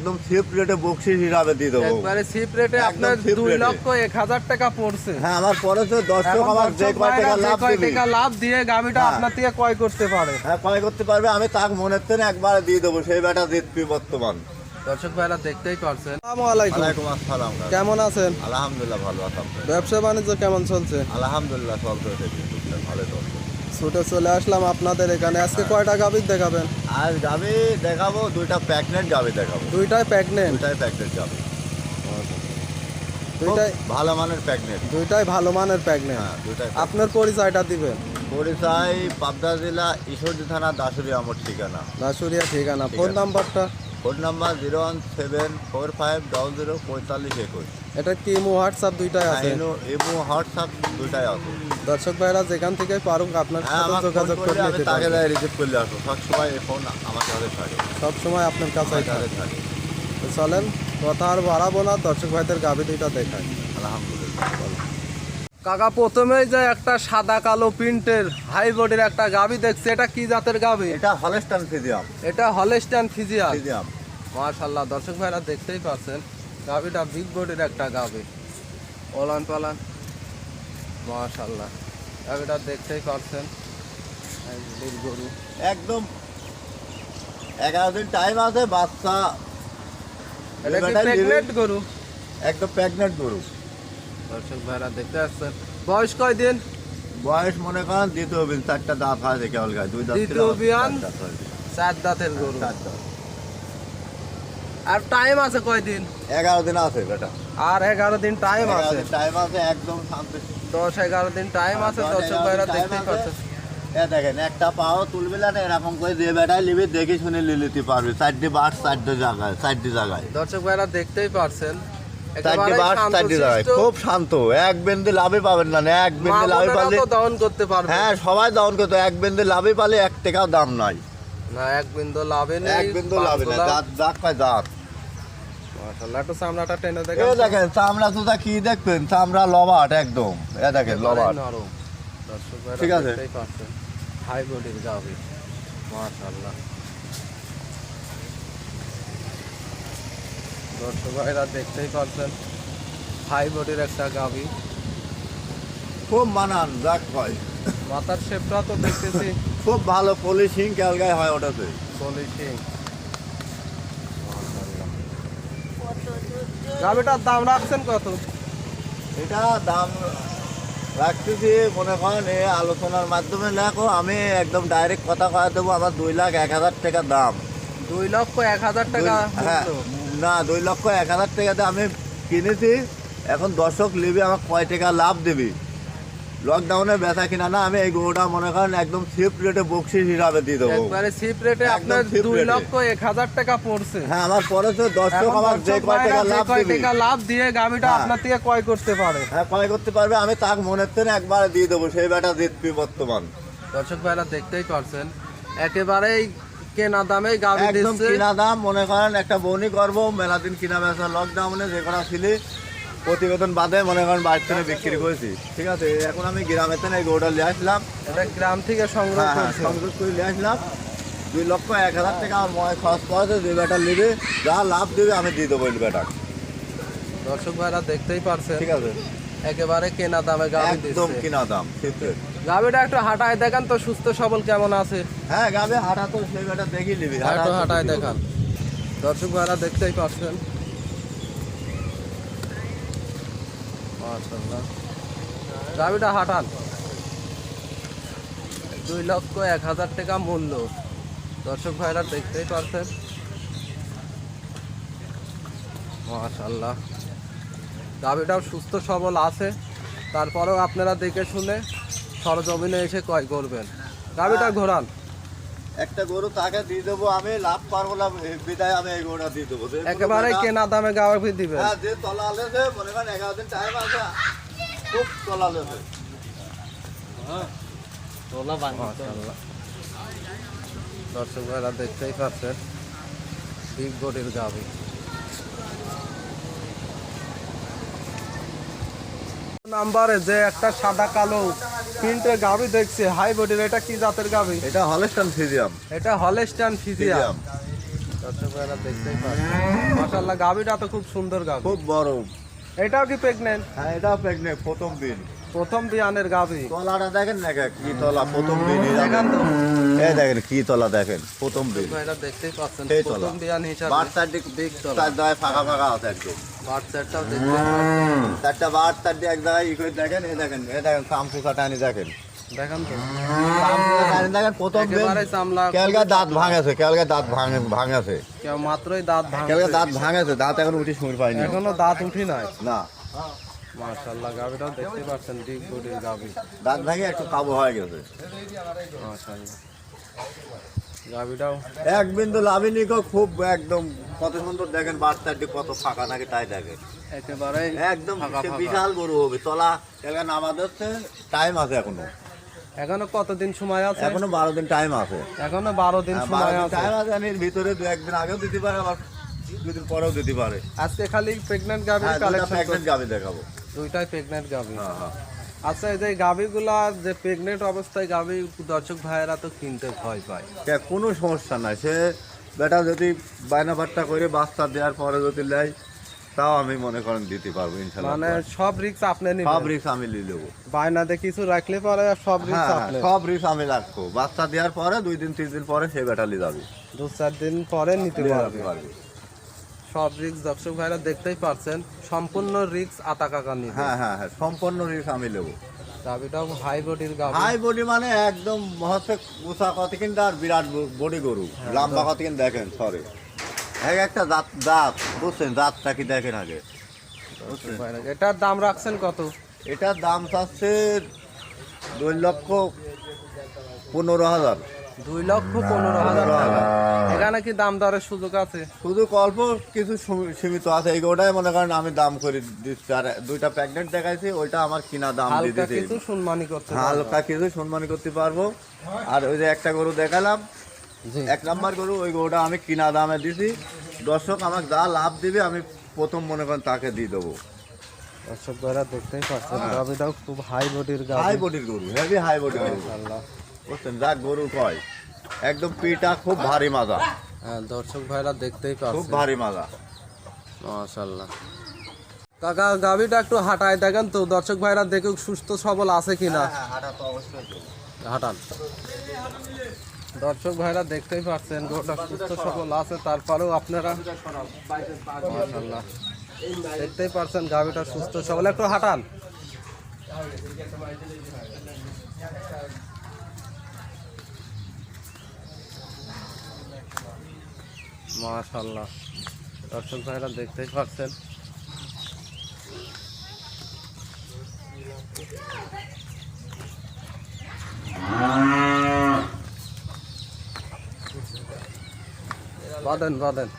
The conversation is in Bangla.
একদম চিপ রেটে বকশিস হিসাবে দিয়ে দেবো। একবারে চিপ রেটে আপনার 2,01,000 টাকা পড়ছে। হ্যাঁ, আমার পরে তো দর্শক আমার যে কয় টাকা লাভ দিয়ে গাবিটা আপনার থেকে ক্রয় করতে পারে। হ্যাঁ, ক্রয় করতে পারবে, আমি তাক মনের থেকে একবার দিয়ে দেবো, সেই বেটা জিতবি বর্তমান। দর্শক ভাইরা দেখতেই পারছেন। আসসালামু আলাইকুম। ওয়ালাইকুম আসসালাম। কেমন আছেন? আলহামদুলিল্লাহ ভালো আছি। ব্যবসা বাণিজ্য কেমন চলছে? আলহামদুলিল্লাহ চলছে, ভালো চলছে। ছুটে চলে আসলাম আপনাদের এখানে। আজকে কয়টা গাবি দেখাবেন? আর গাবি দেখাবো, দুইটা প্যাকনেট গাবি দেখাবো। দুইটাই প্রেগনেন্ট? দুইটাই প্যাকনেট গাবি, দুইটাই ভালো মানের প্যাকনেট। দুইটাই ভালো মানের প্রেগনেন্ট। হ্যাঁ, দুইটাই। আপনার পরিচয়টা দিবেন। পরিচয় পাবনা জেলা ঈশ্বরদী থানা দাসুরি আমার ঠিকানা। দাসুরিয়া ঠিকানা। ফোন নাম্বারটা? Phone number 01745004521। এটা কি ইমো হোয়াটসঅ্যাপ দুইটাই আছে? ইমো হোয়াটসঅ্যাপ দুইটাই আছে। দর্শক ভাইরা যেখান থেকে পারুক আপনার হ্যাঁ, সাথে যোগাযোগ করে আমি নিতে তাকে পারবেন। রিসিভ করলে আসবো, সবসময় এই ফোন আমার কাছে থাকে, সব সময় আপনার কাছেই থাকে। থাকে। তো চলেন, কথা আর বাড়াবো না, দর্শক ভাইদের গাবি দুইটা দেখায়। আলহামদুলিল্লাহ। কাকা, প্রথমেই যে একটা সাদা কালো প্রিন্টের হাই বডির একটা গাবি দেখছে, এটা কি জাতের গাবি? এটা হলস্টাইন ফ্রিজিয়ান। এটা হলস্টাইন ফ্রিজিয়ান। ফ্রিজিয়ান, মাশাআল্লাহ। দর্শক ভাইরা দেখতেই পাচ্ছেন, গাবিটা বিগ বডির একটা গাবি। ওলান পালান মাশাআল্লাহ, গাবিটা দেখতেই পাচ্ছেন। বিগ গরু, একদম 11 দিন টাইম আছে। বাচ্চা এটা কি প্রেগনেন্ট গরু? একদম প্রেগনেন্ট গরু। দর্শক ভাইরা দেখতে পাচ্ছেন। বয়স কয় দিন? বয়স মনে করেন দ্বিতীয় বিন, 4টা দাঁত আছে কেবল গায়ে, 2 দাঁত। দ্বিতীয় বিয়ান, 4 দাঁতের গরু। আর টাইম আছে কয়দিন? 11 দিন আছে বেটা। আর 11 দিন টাইম আছে। টাইম আছে, একদম শান্তি। 10-11 দিন টাইম আছে। দর্শক ভাইরা দেখতেই পাচ্ছেন। দেখেন, একটা পাও তুলবি না, এরকম করে যে বেটাই লিবি দেখে শুনে লিলিতে পারবি। 4টি বাস 4টি জায়গায়, 4টি জায়গায়। দর্শক ভাইরা দেখতেই পারছেন, 4টি বাস 4টি জায়গায়, খুব শান্ত। এক বিন্দু লাভই পাবেন না, এক বিন্দু লাভই পালে ডাউন করতে পারবে। হ্যাঁ, সবাই ডাউন করতে, এক বিন্দু লাভই পালে 1 টাকাও দাম নাই। না, এক বিন্দু লাভে নেই। এক বিন্দু লাভই নাই। দাঁত দাঁত পায় দাঁত। মাশাআল্লাহ, একটু চামড়াটা টেনে দেখেন। এই দেখেন চামড়া তো কি দেখবেন, চামড়া লবাট একদম। এ দেখেন লবাট। নরম। দর্শক ভাইরা ঠিক আছে। দেখতেই পাচ্ছেন, হাই বডির গাভী। মাশাআল্লাহ। দর্শক ভাইরা দেখতেই পাচ্ছেন, হাই বডির একটা গাভী। খুব মানান যাক কয়। মাথার শেপটা তো দেখতেছি খুব ভালো, পলিশিং ক্যালগায় হয় ওটাতে। পলিশিং। গাভীটার দাম রাখছেন কত? এটা দাম রাখতেছি মনে করেন এই আলোচনার মাধ্যমে লেখো, আমি একদম ডাইরেক্ট কথা কয়ে দেবো। আমার 2,01,000 টাকা দাম। 2,01,000 টাকা? হ্যাঁ, না, 2,01,000 টাকাতে আমি কিনেছি। এখন দর্শক নিবি, আমার কয় টাকা লাভ দিবি। লকডাউনে বেচা কিনা না, আমি এই গরুটা মনে করেন একদম চিপ রেটে বকশিস হিসাবে দিয়ে দেবো। একবারে চিপ রেটে আপনার 2,01,000 টাকা পড়ছে। হ্যাঁ, আমার পরে তো দর্শক আমার যে কয় টাকা লাভ দিয়ে গাবিটা আপনার থেকে ক্রয় করতে পারে। হ্যাঁ, ক্রয় করতে পারবে, আমি তাক মনের থেকে একবার দিয়ে দেবো, সেই বেটা জিতবি বর্তমান। দর্শক ভাইরা দেখতেই পারছেন, একেবারেই কেনা দামেই গাবি একদম দিচ্ছে। কিনা দাম মনে করেন একটা বনি করবো, মেলা দিন কিনা বেচা। লকডাউনে যে কটা ছিলি প্রতিবেদন বাদে মনে করেন বাড়ির থেকে বিক্রি করেছি। ঠিক আছে, এখন আমি গ্রামের থেকে এই গরুটা নিয়ে আসলাম। এটা গ্রাম থেকে সংগ্রহ করছে। সংগ্রহ করে নিয়ে আসলাম। 2,01,000 টাকা আমার ময় খরচ পড়েছে। যে বেটা নেবে, যা লাভ দেবে আমি দিয়ে দেবো এই বেটা। দর্শক ভাইরা দেখতেই পারছেন, ঠিক আছে, একেবারে কেনা দামে গাবি একদম দিচ্ছে। কিনা দাম। গাবিটা একটু হাঁটায় দেখান তো, সুস্থ সবল কেমন আছে। হ্যাঁ, গাবে হাঁটা তো সেই বেটা দেখি নিবি, একটু হাঁটায় দেখান। দর্শক ভাইরা দেখতেই পাচ্ছেন। মাশাআল্লাহ, গাবিটা হাঁটান। 2,01,000 টাকা মূল্য। দর্শক ভাইরা দেখতেই পাচ্ছেন। মাশাআল্লাহ, গাবিটাও সুস্থ সবল আছে। তারপরেও আপনারা দেখে শুনে সরজমিনে এসে ক্রয় করবেন। গাবিটা ঘোরান। একটা গরু তাকে দিয়ে দেবো, আমি লাভ পারবো না বিদায়, আমি এই গরুটা দিয়ে দেবো। একেবারে কেনা দামে গাবি দিবেন। হ্যাঁ, যে তলা আলেছে মনে করেন 11 দিন টাইম আছে, খুব তলা আলেছে। মাশাআল্লাহ। দর্শক ভাইরা দেখতেই পাচ্ছেন, বিগ বডির গাবি। নাম্বারে যে একটা সাদা কালো প্রিন্টের গাবি দেখছে হাই বডির, এটা কি জাতের গাবি? এটা হলস্টাইন ফ্রিজিয়ান। এটা হলস্টাইন ফ্রিজিয়ান। দর্শক ভাইরা দেখতেই পাচ্ছেন মাশাআল্লাহ গাভীটা তো খুব সুন্দর গাভী। খুব বড়। এটাও কি প্রেগনেন্ট? হ্যাঁ, এটাও প্রেগনেন্ট, প্রথম দিন। প্রথম বিয়ানের গাভী। তলাটা দেখেন না কি তলা, প্রথম দিন। দেখেন তো, এই দেখেন কি তলা, দেখেন প্রথম দিন। ভাইরা দেখতেই পাচ্ছেন সেই তলা। প্রথম বিয়ান হিসাবে বাট চারটি বিগ তলা। চার জায়গায় ফাঁকা ফাঁকা আছে একদম। বাট সেটটাও দেখতেই পাচ্ছেন। চারটা বাট চারটি এক জায়গায় ই করে দেখেন, এই দেখেন, এই দেখেন চামচুকা টানি দেখেন। দেখেন তো চামচুকা টানি দেখেন, প্রথম দিন। একেবারে চামড়া। কেলগা দাঁত ভাঙেছে, কেলগা দাঁত ভাঙেছে, কেউ মাত্রই দাঁত কেলগা ভাঙছে। দাঁত ভাঙেছে, দাঁত এখন উঠে শুনে পাইনি এখনো দাঁত উঠি নাই। না। মাশাআল্লাহ গাভীটাও দেখতে পাচ্ছেন বিগ বডির গাভী। দাঁত ভাঙে একটু কাবু হয়ে গেছে। মাশাআল্লাহ গাভীটাও এক বিন্দু লাভিনি গো, খুব একদম কত সুন্দর দেখেন। বাট চারটি কত ফাঁকা নাকি তাই দেখেন। একেবারে একদম ফাঁকা সে ফাঁকা। বিশাল গরু হবে। তলা কেলগা নামাতে টাইম আছে এখনো। এখনো কতদিন সময় আছে? এখনো 12 দিন টাইম আছে। এখনো 12 দিন সময় আছে। টাইম আছে, এর ভিতরে 2-1 দিন আগেও দিতে পারে, আবার 2 দিন পরেও দিতে পারে। আজকে খালি প্রেগন্যান্ট গাভীর হ্যাঁ, দুটা কালেকশন। প্রেগনেন্ট গাভী দেখাবো। দুইটাই প্রেগন্যান্ট গাভী। হ্যাঁ, হ্যাঁ। আচ্ছা, এই যে গাভীগুলা যে প্রেগনেন্ট অবস্থায় গাভী দর্শক ভাইয়েরা তো কিনতে ভয় পায়। কোনো সমস্যা নাই। সে বেটা যদি বায়না বাট্টা করে বাচ্চা দেওয়ার পরে যদি নেয়, তাও আমি মনে করেন দিতে পারবো ইনশাল্লাহ। মানে সব রিস্ক আপনি সব নিবেন। রিস্ক আমি নিয়ে নেবো। বায়নাতে কিছু রাখলে পরে সব রিস্ক হ্যাঁ, আপনি। সব রিস্ক আমি রাখবো। বাচ্চা দেওয়ার পরে 2 দিন 3 দিন পরে সে বেটা নিয়ে যাবে। 2-4 দিন পরে নিতে পারবে। পারবে। সব রিস্ক দর্শক ভাইরা দেখতেই পারছেন, সম্পূর্ণ রিস্ক আতা কাকা নিবে। হ্যাঁ, হ্যাঁ, হ্যাঁ, সম্পূর্ণ রিস্ক আমি নেবো। গাভীটাও হাই বডির গাভী। হাই বডি মানে একদম হচ্ছে উষা কত কিন্তু, আর বিরাট বডি গরু। লম্বা কত কিন্তু দেখেন, সরে এক একটা দাঁত দাঁত বুঝছেন, দাঁতটা কি দেখেন আগে। দর্শক ভাইরা, এটার দাম রাখছেন কত? এটার দাম চাচ্ছে 2,15,000। 2,15,000 টাকা। এখানে কি দাম দরের সুযোগ আছে? শুধু অল্প কিছু সীমিত আছে। এই গোটাই মনে করেন আমি দাম করে দিচ্ছি। আর 2টা প্রেগনেন্ট দেখাইছি, ওইটা আমার কিনা দাম দিয়ে হালকা দিতে। কিছু সম্মানী করতে হালকা কিছু সম্মানী করতে পারবো। আর ওই যে একটা গরু দেখালাম, জি। 1 নাম্বার গরু, ওই গরুটা আমি কিনা দামে দিছি। দর্শক আমাকে যা লাভ দিবে আমি প্রথম মনে করেন তাকে দিয়ে দেবো। দর্শক ভাইরা দেখতেই পাচ্ছেন গাভীটাও খুব হাই বডির হাই গাভী। বডির গরু, হেভি হাই বডির গরু। মাশাআল্লাহ। বুঝছেন, যা গরু কয় একদম পিটা খুব ভারী মাজা, হ্যাঁ, দর্শক ভাইরা দেখতেই খুব পাচ্ছেন। ভারী মাজা। মাশাআল্লাহ। কাকা গাভীটা একটু হাঁটায় দেখেন তো, দর্শক ভাইরা দেখুক সুস্থ সবল আছে কিনা। হ্যাঁ, হাঁটা তো অবশ্যই তো। হাঁটান। দর্শক ভাইরা দেখতেই পাচ্ছেন গোটা সুস্থ সবল আছে, তারপরেও আপনারা মাশাআল্লাহ দেখতেই পাচ্ছেন গাভীটা সুস্থ সবল। একটু হাঁটান। মাশাআল্লাহ দর্শক ভাইরা দেখতেই পাচ্ছেন। বাঁধেন বাঁধেন।